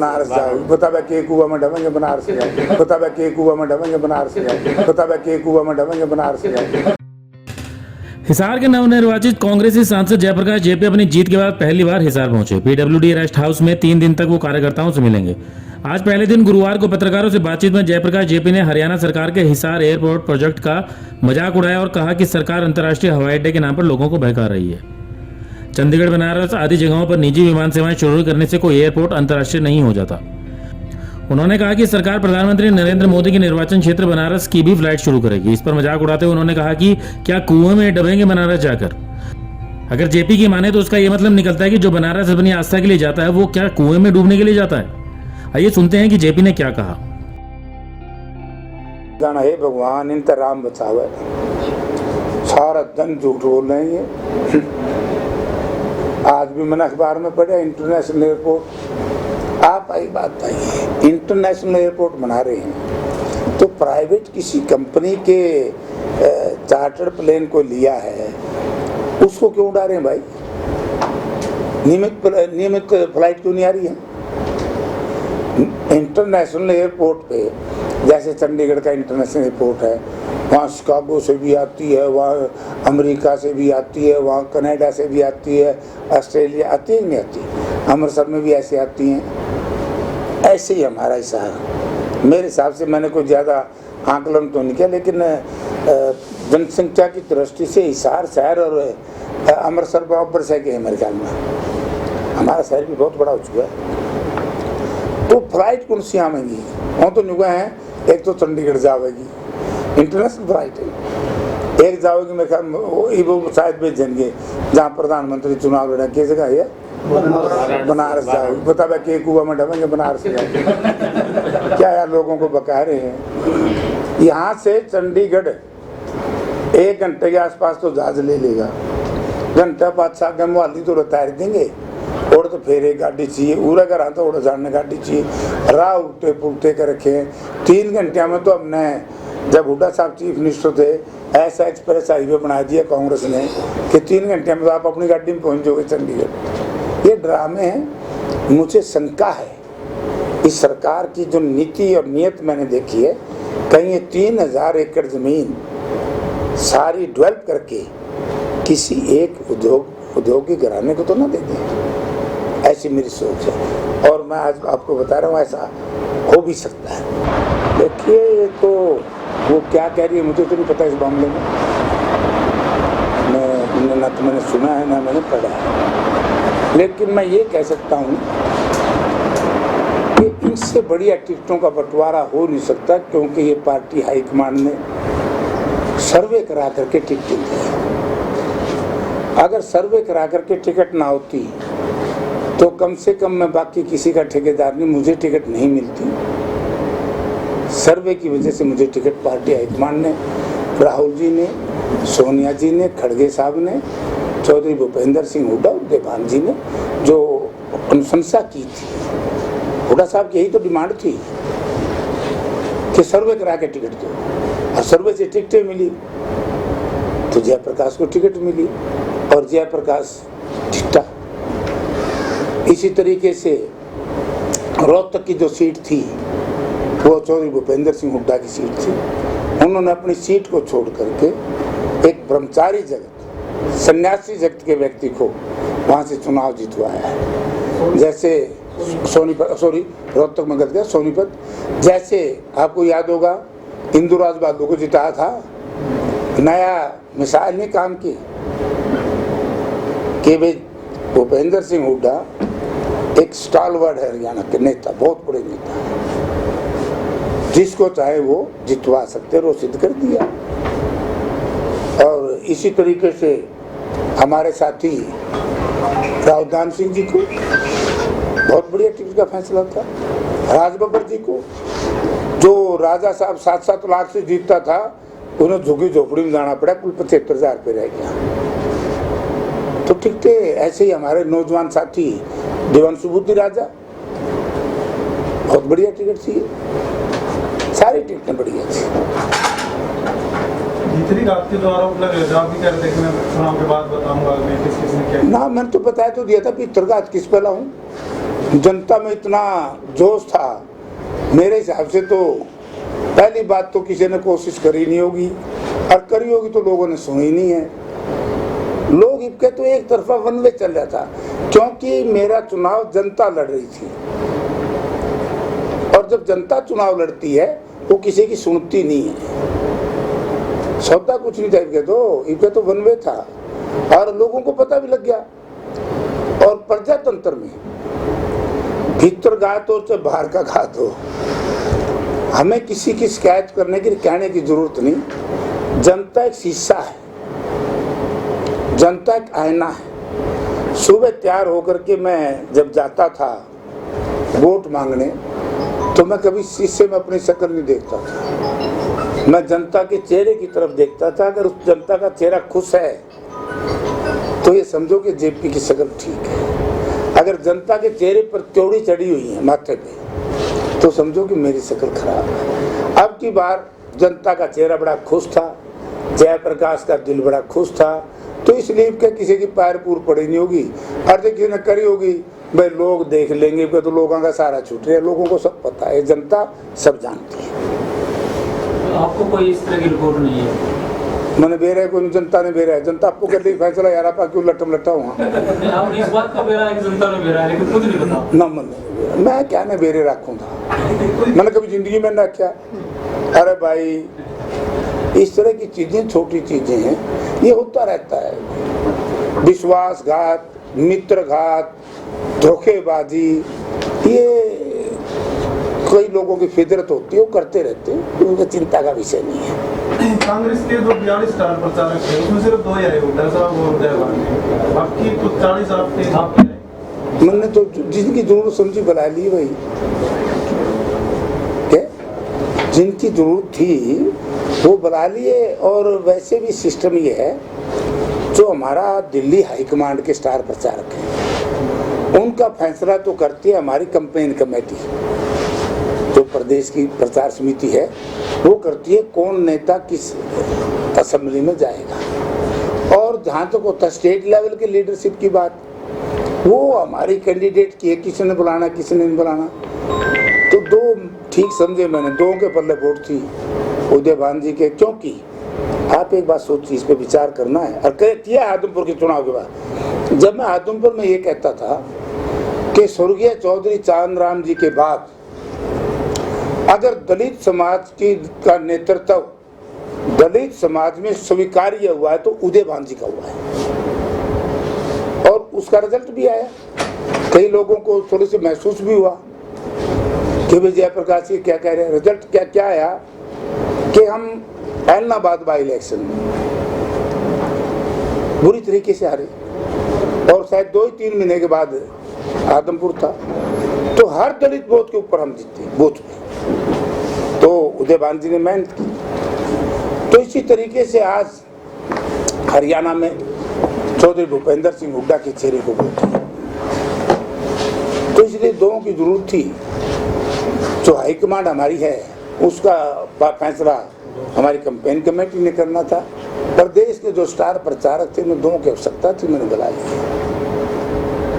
हिसार के नवनिर्वाचित कांग्रेसी सांसद जयप्रकाश जेपी अपनी जीत के बाद पहली बार हिसार पहुंचे। पीडब्ल्यूडी रेस्ट हाउस में 3 दिन तक वो कार्यकर्ताओं से मिलेंगे। आज पहले दिन गुरुवार को पत्रकारों से बातचीत में जयप्रकाश जेपी ने हरियाणा सरकार के हिसार एयरपोर्ट प्रोजेक्ट का मजाक उड़ाया और कहा कि सरकार अंतर्राष्ट्रीय हवाई अड्डे के नाम पर लोगों को बहका रही है। चंडीगढ़, बनारस आदि जगहों पर निजी विमान सेवाएं शुरू करने से कोई एयरपोर्ट अंतर्राष्ट्रीय नहीं हो जाता। उन्होंने कहा कि सरकार प्रधानमंत्री नरेंद्र मोदी के निर्वाचन क्षेत्र बनारस की भी फ्लाइट शुरू करेगी। इस पर मजाक उड़ाते हुए उन्होंने कहा कि क्या कुएं में डबेंगे बनारस जाकर। अगर जेपी की माने तो उसका यह मतलब निकलता है कि जो बनारस अपनी आस्था के लिए जाता है वो क्या कुएं में डूबने के लिए जाता है। आइए सुनते हैं कि जेपी ने क्या कहा। गाना है भगवान इन राम बचावे, सारा दिन झूठ बोल रहे हैं। आज भी मैंने अखबार में पढ़ा इंटरनेशनल एयरपोर्ट, आप आई बात आई इंटरनेशनल एयरपोर्ट बना रहे हैं तो प्राइवेट किसी कंपनी के चार्टर्ड प्लेन को लिया है, उसको क्यों उड़ा रहे हैं भाई? नियमित फ्लाइट क्यों नहीं आ रही है? इंटरनेशनल एयरपोर्ट पे जैसे चंडीगढ़ का इंटरनेशनल एयरपोर्ट है, वहाँ शिकागो से भी आती है, वहाँ अमेरिका से भी आती है, वहाँ कनाडा से भी आती है, ऑस्ट्रेलिया आती है नहीं आती, अमृतसर में भी ऐसे आती हैं। ऐसे ही हमारा हिसार, मेरे हिसाब से मैंने कोई ज़्यादा आकलन तो नहीं किया, लेकिन जनसंख्या की दृष्टि से हिसार शहर और अमृतसर बराबर से के है मेरे ख्याल में। हमारा शहर भी बहुत बड़ा हो चुका है, तो फ्लाइट कौन सी आवेंगी? वहाँ तो निगाह है, एक तो चंडीगढ़ जाएगी इंटरनेशनल फ्लाइट है, एक जाओगी मेरे ख्याल वो शायद भेजेंगे जहाँ प्रधानमंत्री चुनाव लड़ा, किस जगह है? बनारस जाओगी, बताबे के कुआ में ढमेंगे बनारस जाए। क्या यार लोगों को बका रहे हैं। यहाँ से चंडीगढ़ 1 घंटे के आसपास तो जहाज ले लेगा, घंटा 5-7 घंटे मोहाली तो उतार देंगे, और तो फिर एक गाड़ी चाहिए, उड़ा कर आता उड़ा जाने गाड़ी चाहिए, राह उल्टे पुलटे कर रखे। 3 घंटे में तो हमने जब हुड्डा साहब चीफ मिनिस्टर थे ऐसा एक्सप्रेस हाईवे बना दिया कांग्रेस ने कि 3 घंटे में तो आप अपनी गाड़ी में पहुंच जाओगे चंडीगढ़। ये ड्रामे हैं। मुझे शंका है इस सरकार की जो नीति और नीयत मैंने देखी है, कहीं ये 3000 एकड़ जमीन सारी डेवलप करके किसी एक औद्योगिक घराने को तो ना दे दें, ऐसी मेरी सोच है। और मैं आज आपको बता रहा हूँ ऐसा हो भी सकता है। देखिए ये तो वो क्या कह रही है मुझे तो नहीं पता इस मामले में, ना तो मैंने सुना है ना मैंने पढ़ा है, लेकिन मैं ये कह सकता हूँ कि इनसे बड़ी टिकटों का बंटवारा हो नहीं सकता, क्योंकि ये पार्टी हाईकमान ने सर्वे करा करके टिकट दी। अगर सर्वे करा करके टिकट ना होती तो कम से कम मैं बाकी किसी का ठेकेदार नहीं, मुझे टिकट नहीं मिलती। सर्वे की वजह से मुझे टिकट पार्टी हाईकमान ने, राहुल जी ने, सोनिया जी ने, खड़गे साहब ने, चौधरी भूपेंद्र सिंह हुड्डा, देवान जी ने जो अनुशंसा की थी, हुड्डा साहब की यही तो डिमांड थी कि सर्वे करा के टिकट दो, और सर्वे से टिकटें मिली तो जयप्रकाश को टिकट मिली और जयप्रकाश जिता। इसी तरीके से रोहतक की जो सीट थी वो चौधरी भूपेंद्र सिंह हुड्डा की सीट थी, उन्होंने अपनी सीट को छोड़ करके एक ब्रह्मचारी जगत, सन्यासी जगत के व्यक्ति को वहाँ से चुनाव जितवाया है। जैसे रोहतक में गलत गया सोनीपत, जैसे आपको याद होगा इंदुराज बहादुर को जिताया था, नया मिसाल ने काम की कि भाई भूपेंद्र सिंह हुड्डा एक स्टालवर्ड है, हरियाणा के नेता, बहुत बड़े नेता, जिसको चाहे वो जितवा सकते, वो सिद्ध कर दिया। और इसी तरीके से हमारे साथी रावदान सिंह जी को बहुत बढ़िया टिकट का फैसला था। राज बब्बर जी को जो राजा साहब 7-7 लाख से जीतता था, उन्हें झुग्गी झोपड़ी में जाना पड़ा, कुल 75,000 रुपये रह गया। तो ठीक थे। ऐसे ही हमारे नौजवान साथी देवांशु बुद्धि राजा, बहुत बढ़िया टिकट थी, सारी टिकटें बढ़िया थी। जितनी रात के द्वारा आप भी कह रहे थे कि मैं चुनाव के बाद बताऊंगा मैं किस किसने क्या। ना मैंने तो बताया तो दिया था कि उत्तरघात किस पे लाऊं। जनता में इतना जोश था, मेरे हिसाब से तो पहली बात तो किसी ने कोशिश करी नहीं होगी, और करी होगी तो लोगों ने सुनी नहीं है। लोग इनके तो एक तरफा वन वे चल रहा था, क्योंकि मेरा चुनाव जनता लड़ रही थी, और जब जनता चुनाव लड़ती है वो किसी की सुनती नहीं है। सौदा कुछ नहीं था इनके तो वन वे था, और लोगों को पता भी लग गया। और प्रजातंत्र में भीतर घात हो चाहे बाहर का घात हो, हमें किसी की शिकायत करने की कहने की जरूरत नहीं। जनता एक शीशा है, जनता एक आईना है। सुबह तैयार होकर के मैं जब जाता था वोट मांगने, तो मैं कभी शीशे में अपनी शक्ल नहीं देखता था, मैं जनता के चेहरे की तरफ देखता था। अगर उस जनता का चेहरा खुश है तो ये समझो कि जेपी की शक्ल ठीक है। अगर जनता के चेहरे पर त्योड़ी चढ़ी हुई है माथे पे, तो समझो कि मेरी शक्ल खराब है। अब की बार जनता का चेहरा बड़ा खुश था, जयप्रकाश का दिल बड़ा खुश था, तो इसलिए किसी की पैर पूर पड़ी नहीं होगी। और जो किसी ने करी होगी भाई लोग देख लेंगे, तो लोगों का सारा छूट रहा है, लोगों को सब पता है, जनता सब जानती है। आपको कोई इस तरह की रिपोर्ट नहीं है? मैंने बेरा है, कोई जनता ने बेरा है, जनता आपको कर ली फैसला यार, आप क्यों लट्टम लट्टा हुआ। आप इस बात का बेरा है कि जनता ने बेरा है, लेकिन खुद नहीं पता ना मन मैं क्या ना बेरे रखूंगा, मैंने कभी जिंदगी में ना रखा। अरे भाई इस तरह की चीजें छोटी चीजें हैं, ये होता रहता है। विश्वासघात, मित्रघात, धोखेबाजी, ये कई लोगों की फितरत होती है, वो करते रहते हैं, उनका चिंता का विषय नहीं है। कांग्रेस के जो 42 स्टार प्रचारक थे उसमें सिर्फ 2 ही आए, हुड्डा साहब और जयभान, बाकी तो 40 आपके। मैंने तो जिनकी जरूरत समझी बुला ली भाई, क्या जिनकी जरूरत थी वो बुला लिए। और वैसे भी सिस्टम ये है, जो हमारा दिल्ली हाईकमांड के स्टार प्रचारक हैं, उनका फैसला तो करती है हमारी कैंपेन कमेटी, जो प्रदेश की प्रचार समिति है, वो करती है कौन नेता किस असेंबली में जाएगा। और जहाँ तक होता है स्टेट लेवल के लीडरशिप की बात, वो हमारी कैंडिडेट की है, किसी ने बुलाना किसी ने नहीं बुलाना। तो 2 ठीक समझे मैंने, 2 के पल्ले वोट थी उदयभान जी के, क्योंकि आप एक बात सोचिए, इस पे विचार करना है। और किया आदमपुर के चुनाव के बाद, जब मैं आदमपुर में ये कहता था कि स्वर्गीय चौधरी चांदराम जी के बाद अगर दलित समाज की का नेतृत्व दलित समाज में स्वीकार्य हुआ है तो उदयभान जी का हुआ है, और उसका रिजल्ट भी आया। कई लोगों को थोड़ी सी महसूस भी हुआ कि विजय प्रकाश जी क्या कह रहे हैं। रिजल्ट क्या आया कि हम ऐलनाबाद बाई इलेक्शन में बुरी तरीके से हारे, और शायद 2-3 महीने के बाद आदमपुर था, तो हर दलित बूथ के ऊपर हम जीते बूथ में। तो उदयभान जी ने मेहनत की। तो इसी तरीके से आज हरियाणा में चौधरी भूपेंद्र सिंह हुड्डा के चेहरे को वोट दिया। तो इसलिए 2 की जरूरत थी। जो हाईकमांड हमारी है उसका फैसला हमारी कैंपेन कमेटी ने करना था। प्रदेश के जो स्टार प्रचारक थे उन्हें 2 की आवश्यकता थी, मैंने बुला लिया।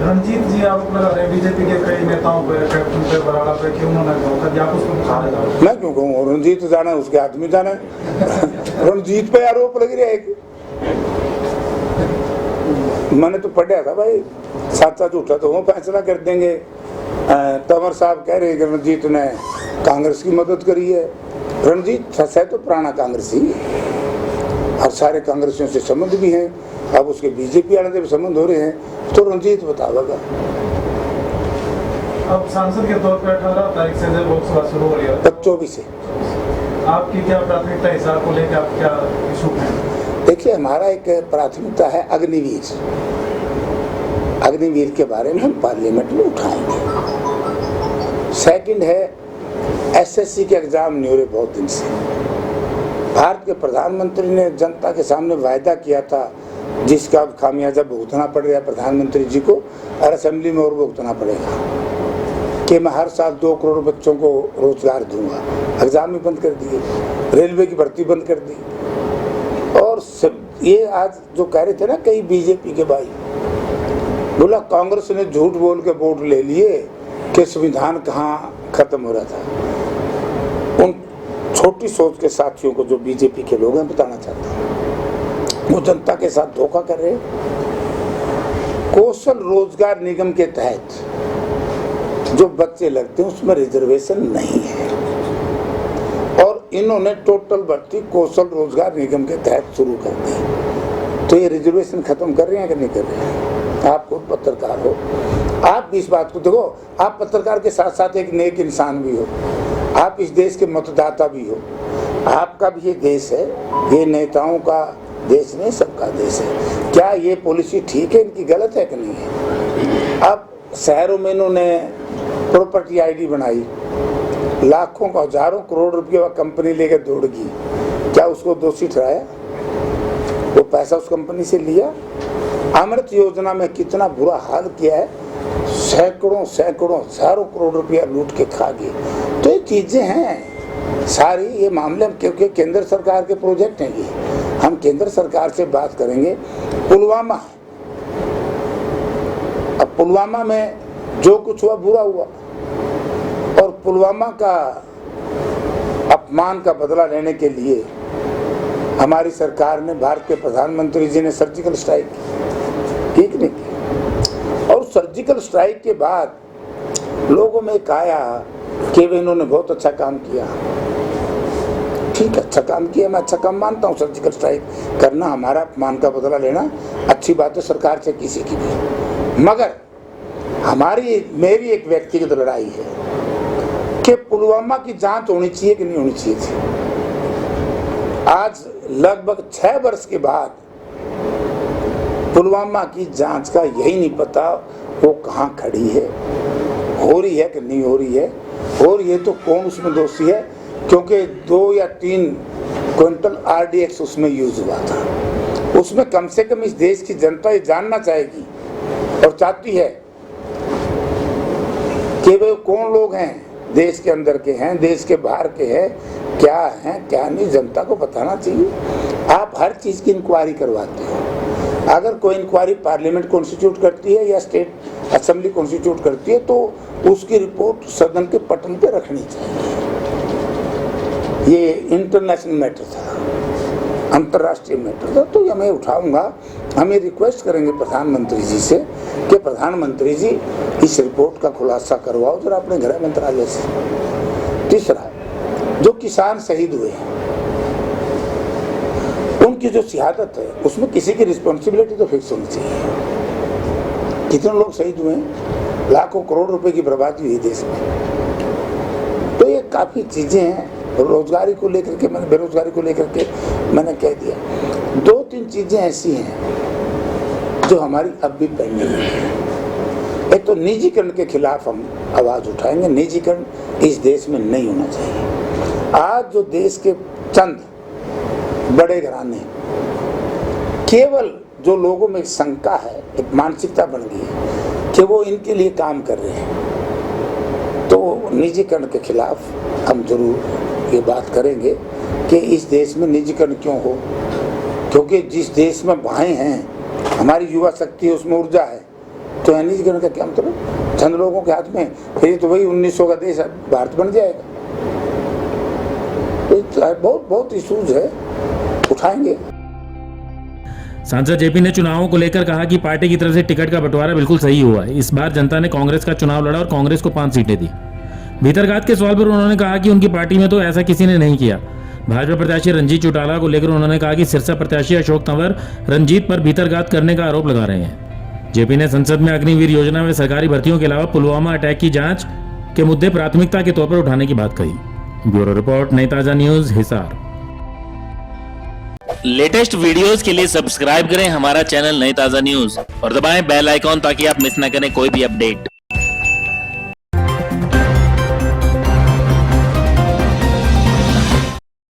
रणजीत जी आरोप लगा रहे हैं बीजेपी के कई नेताओं पे, कैप्टन पे, बराड़ा पे कि उन्होंने धोखा दिया, आप उसको बता दें। मैं क्यों कहूँ, रणजीत जाना उसके आदमी जाना रणजीत पे आरोप लग रहा है। मैंने तो पढ़ा था भाई, सच्चा झूठा तो वो फैसला कर देंगे। तंवर साहब कह रहे हैं कि रणजीत ने कांग्रेस की मदद करी है। रणजीत सच तो पुराना कांग्रेसी, और सारे कांग्रेसियों से संबंध भी हैं, अब उसके बीजेपी वाले से भी संबंध हो रहे हैं, तो रणजीत बतावेगा। अब सांसद के तौर पर 18 तारीख से जब लोकसभा शुरू हो रही है, 24 से आपकी क्या प्राथमिकता हिसाब को लेकर आप क्या इशू है? देखिए, हमारा एक प्राथमिकता है अग्निवीर। अग्निवीर के बारे में हम पार्लियामेंट में उठाएंगे। सेकंड है एसएससी के एग्जाम नहीं हो रहे बहुत दिन से। भारत के प्रधानमंत्री ने जनता के सामने वायदा किया था, जिसका खामियाजा भुगतना पड़ रहा है प्रधानमंत्री जी को, और असेंबली में और भुगतना पड़ेगा, कि मैं हर साल 2 करोड़ बच्चों को रोजगार दूंगा। एग्जाम भी बंद कर दिए, रेलवे की भर्ती बंद कर दी। और ये आज जो कह रहे थे ना कई बीजेपी के भाई, बोला कांग्रेस ने झूठ बोल के वोट ले लिए कि संविधान कहाँ खत्म हो रहा था। उन छोटी सोच के साथियों को जो बीजेपी के लोग हैं बताना चाहता हूँ, वो जनता के साथ धोखा कर रहे हैं। कौशल रोजगार निगम के तहत जो बच्चे लगते हैं उसमें रिजर्वेशन नहीं है, और इन्होंने टोटल भर्ती कौशल रोजगार निगम के तहत शुरू कर दी। तो ये रिजर्वेशन खत्म कर रहे हैं कि नहीं कर रहे हैं? आप खुद पत्रकार हो, आप भी इस बात को देखो। आप पत्रकार के साथ साथ एक नेक इंसान भी हो, आप इस देश के मतदाता भी हो। आपका भी ये देश है, ये नेताओं का देश नहीं, सबका देश है। क्या ये पॉलिसी ठीक है, इनकी गलत है कि नहीं है? अब शहरों में इन्होंने प्रॉपर्टी आईडी बनाई, लाखों का हजारों करोड़ रुपये का कंपनी लेकर दौड़ गई, क्या उसको दोषी ठहराया? वो पैसा उस कंपनी से लिया। अमृत योजना में कितना बुरा हाल किया है, सैकड़ों हजारों करोड़ रुपया लूट के खा गए। तो ये चीजें हैं सारी, ये मामले क्योंकि केंद्र सरकार के प्रोजेक्ट हैं, ये हम केंद्र सरकार से बात करेंगे। पुलवामा, अब पुलवामा में जो कुछ हुआ बुरा हुआ, और पुलवामा का अपमान का बदला लेने के लिए हमारी सरकार ने, भारत के प्रधानमंत्री जी ने सर्जिकल स्ट्राइक की, ठीक नहीं? और सर्जिकल स्ट्राइक के बाद लोगों में एक आया कि इन्होंने बहुत अच्छा काम किया। ठीक है, अच्छा काम किया, मैं अच्छा काम मानता हूँ। सर्जिकल स्ट्राइक करना, हमारा अपमान का बदला लेना अच्छी बात है सरकार से किसी की भी, मगर मेरी एक व्यक्तिगत लड़ाई है कि पुलवामा की जांच होनी चाहिए कि नहीं होनी चाहिए थी। आज लगभग 6 वर्ष के बाद पुलवामा की जांच का यही नहीं पता वो कहाँ खड़ी है, हो रही है कि नहीं हो रही है, और ये तो कौन उसमें दोषी है, क्योंकि 2 या 3 क्विंटल RDX उसमें यूज हुआ था। उसमें कम से कम इस देश की जनता ये जानना चाहेगी और चाहती है कि वे कौन लोग हैं, देश के अंदर के हैं, देश के बाहर के हैं, क्या हैं क्या नहीं, जनता को बताना चाहिए। आप हर चीज़ की इंक्वायरी करवाते हो। अगर कोई इंक्वायरी पार्लियामेंट कॉन्स्टिट्यूट करती है या स्टेट असेंबली कॉन्स्टिट्यूट करती है, तो उसकी रिपोर्ट सदन के पटल पे रखनी चाहिए। ये इंटरनेशनल मैटर था, अंतर्राष्ट्रीय मैटर था, तो ये मैं उठाऊंगा। हम ये रिक्वेस्ट करेंगे प्रधानमंत्री जी से कि प्रधानमंत्री जी इस रिपोर्ट का खुलासा करवाओ जरा अपने गृह मंत्रालय से। तीसरा, जो किसान शहीद हुए हैं, उनकी जो शहादत है उसमें किसी की रिस्पॉन्सिबिलिटी तो फिक्स होनी चाहिए। कितने लोग शहीद हुए हैं, लाखों करोड़ रुपए की बर्बादी हुई देश में। तो ये काफ़ी चीज़ें हैं। रोजगारी को लेकर के, मैंने बेरोजगारी को लेकर के मैंने कह दिया। 2-3 चीज़ें ऐसी हैं जो हमारी अब भी पेंडिंग है। एक तो निजीकरण के खिलाफ हम आवाज़ उठाएंगे। निजीकरण इस देश में नहीं होना चाहिए। आज जो देश के चंद बड़े घराने, केवल जो लोगों में शंका है, एक मानसिकता बन गई है कि वो इनके लिए काम कर रहे हैं, तो निजीकरण के खिलाफ हम जरूर ये बात करेंगे कि इस देश में निजीकरण क्यों हो। क्योंकि जिस देश में भाएँ हैं, हमारी युवा शक्ति है, उसमें ऊर्जा है, तो निजीकरण का क्या मतलब? चंद लोगों के हाथ में, फिर तो वही 1900 का देश भारत बन जाएगा। तो बहुत इशूज है, उठाएंगे। सांसद जेपी ने चुनावों को लेकर कहा कि पार्टी की तरफ से टिकट का बंटवारा बिल्कुल सही हुआ है। इस बार जनता ने कांग्रेस का चुनाव लड़ा और कांग्रेस को 5 सीटें दी। भीतरघात के सवाल पर उन्होंने कहा कि उनकी पार्टी में तो ऐसा किसी ने नहीं किया। भाजपा प्रत्याशी रंजीत चौटाला को लेकर उन्होंने कहा कि सिरसा प्रत्याशी अशोक तंवर रंजीत पर भीतरघात करने का आरोप लगा रहे हैं। जेपी ने संसद में अग्निवीर योजना में सरकारी भर्तियों के अलावा पुलवामा अटैक की जांच के मुद्दे प्राथमिकता के तौर पर उठाने की बात कही। ब्यूरो रिपोर्ट, नई ताजा न्यूज, हिसार। लेटेस्ट वीडियोस के लिए सब्सक्राइब करें हमारा चैनल नई ताजा न्यूज और दबाएं बेल आइकॉन ताकि आप मिस ना करें कोई भी अपडेट।